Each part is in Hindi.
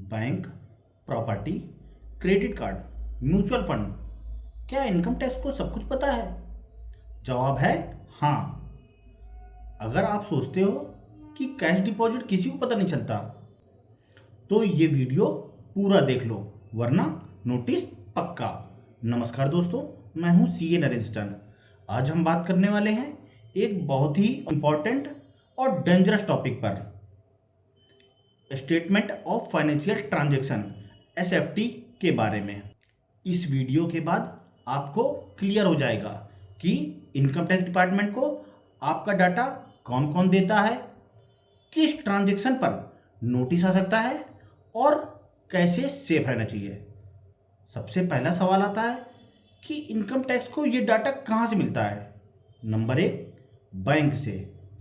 Bank, property, credit card, mutual fund, क्या इनकम टैक्स को सब कुछ पता है? जवाब है हाँ। अगर आप सोचते हो कि कैश डिपॉजिट किसी को पता नहीं चलता, तो ये वीडियो पूरा देख लो, वरना नोटिस पक्का। नमस्कार दोस्तों, मैं हूं सीए नरेंद्र चंद। आज हम बात करने वाले हैं एक बहुत ही इंपॉर्टेंट और डेंजरस टॉपिक पर, statement of financial transaction SFT के बारे में। इस वीडियो के बाद आपको क्लियर हो जाएगा कि इनकम टैक्स डिपार्टमेंट को आपका डाटा कौन कौन देता है, किस ट्रांजैक्शन पर नोटिस आ सकता है और कैसे सेफ रहना चाहिए। सबसे पहला सवाल आता है कि इनकम टैक्स को ये डाटा कहाँ से मिलता है। नंबर 1, बैंक से,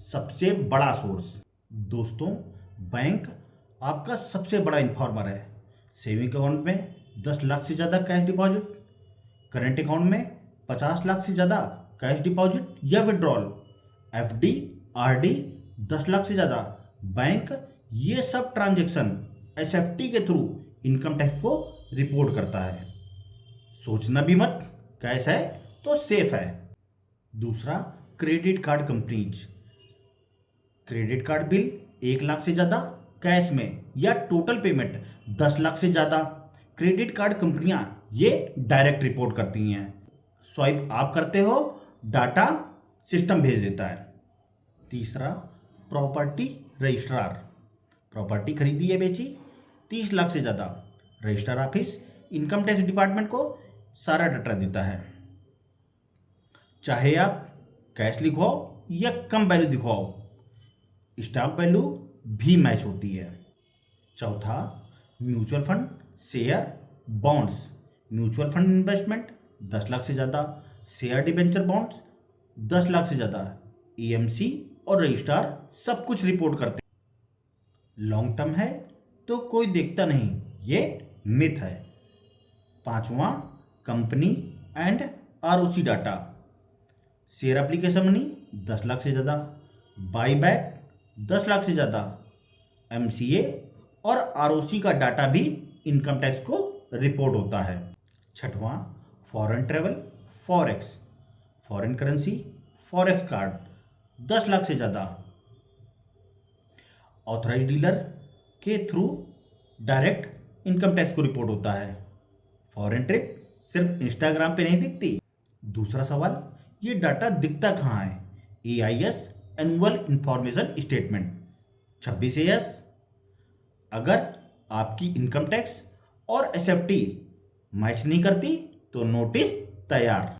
सबसे बड़ा सोर्स। दोस्तों, बैंक आपका सबसे बड़ा इन्फॉर्मर है। सेविंग अकाउंट में 10 लाख से ज़्यादा कैश डिपॉजिट, करेंट अकाउंट में 50 लाख से ज़्यादा कैश डिपॉजिट या विड्रॉल, एफडी, आरडी 10 लाख से ज़्यादा, बैंक ये सब ट्रांजैक्शन एसएफटी के थ्रू इनकम टैक्स को रिपोर्ट करता है। सोचना भी मत, कैश है तो सेफ है। दूसरा, credit card companies. Credit card bill 1 lakh से ज़्यादा कैश में या टोटल पेमेंट 10 लाख से ज़्यादा, क्रेडिट कार्ड कंपनियां ये डायरेक्ट रिपोर्ट करती हैं। स्वाइप आप करते हो, डाटा सिस्टम भेज देता है। तीसरा, प्रॉपर्टी रजिस्ट्रार। प्रॉपर्टी खरीदी या बेची 30 लाख से ज़्यादा, registrar office income tax department को सारा डाटा देता है। चाहे आप कैश लिखवाओ या कम वैल्यू दिखवाओ, स्टाम्प वैल्यू भी मैच होती है। चौथा, mutual fund, share, bonds. Mutual fund investment 10 lakh से ज़्यादा, शेयर डिबेंचर बॉन्ड्स 10 लाख से ज़्यादा, ईएमसी और रजिस्ट्रार सब कुछ रिपोर्ट करते हैं। लॉन्ग टर्म है तो कोई देखता नहीं, ये मिथ है। पांचवा, company and ROC data. Share application money 10 lakh से ज़्यादा, बाईबैक 10 लाख से ज़्यादा, एमसीए और आरओसी का डाटा भी इनकम टैक्स को रिपोर्ट होता है। छठवां, foreign travel, forex, foreign currency, forex card 10 lakh से ज़्यादा, ऑथराइज डीलर के थ्रू डायरेक्ट इनकम टैक्स को रिपोर्ट होता है। फॉरेन ट्रिप सिर्फ इंस्टाग्राम पे नहीं दिखती। दूसरा सवाल, ये डाटा दिखता कहाँ है? AIS annual information statement 26 AS। अगर आपकी इनकम टैक्स और एसएफटी मैच नहीं करती तो नोटिस तैयार।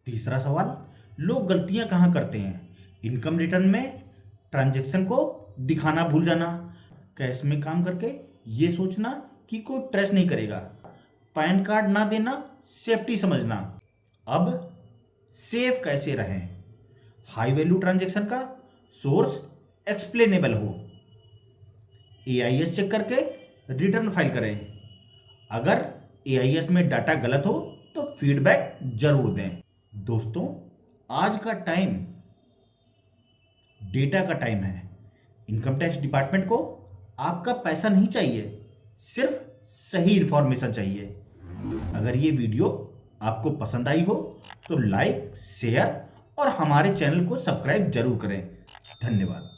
तीसरा सवाल, लोग गलतियां कहाँ करते हैं? इनकम रिटर्न में ट्रांजैक्शन को दिखाना भूल जाना, कैश में काम करके ये सोचना कि कोई ट्रेस नहीं करेगा, पैन कार्ड ना देना सेफ्टी समझना। अब सेफ कैसे रहें? हाई वैल्यू ट्रांजैक्शन का सोर्स एक्सप्लेनेबल हो, एआईएस चेक करके रिटर्न फाइल करें। अगर एआईएस में डाटा गलत हो तो फीडबैक जरूर दें। दोस्तों, आज का टाइम डेटा का टाइम है। इनकम टैक्स डिपार्टमेंट को आपका पैसा नहीं चाहिए, सिर्फ सही इंफॉर्मेशन चाहिए। अगर ये वीडियो आपको पसंद आई हो तो लाइक, शेयर और हमारे चैनल को सब्सक्राइब जरूर करें। धन्यवाद।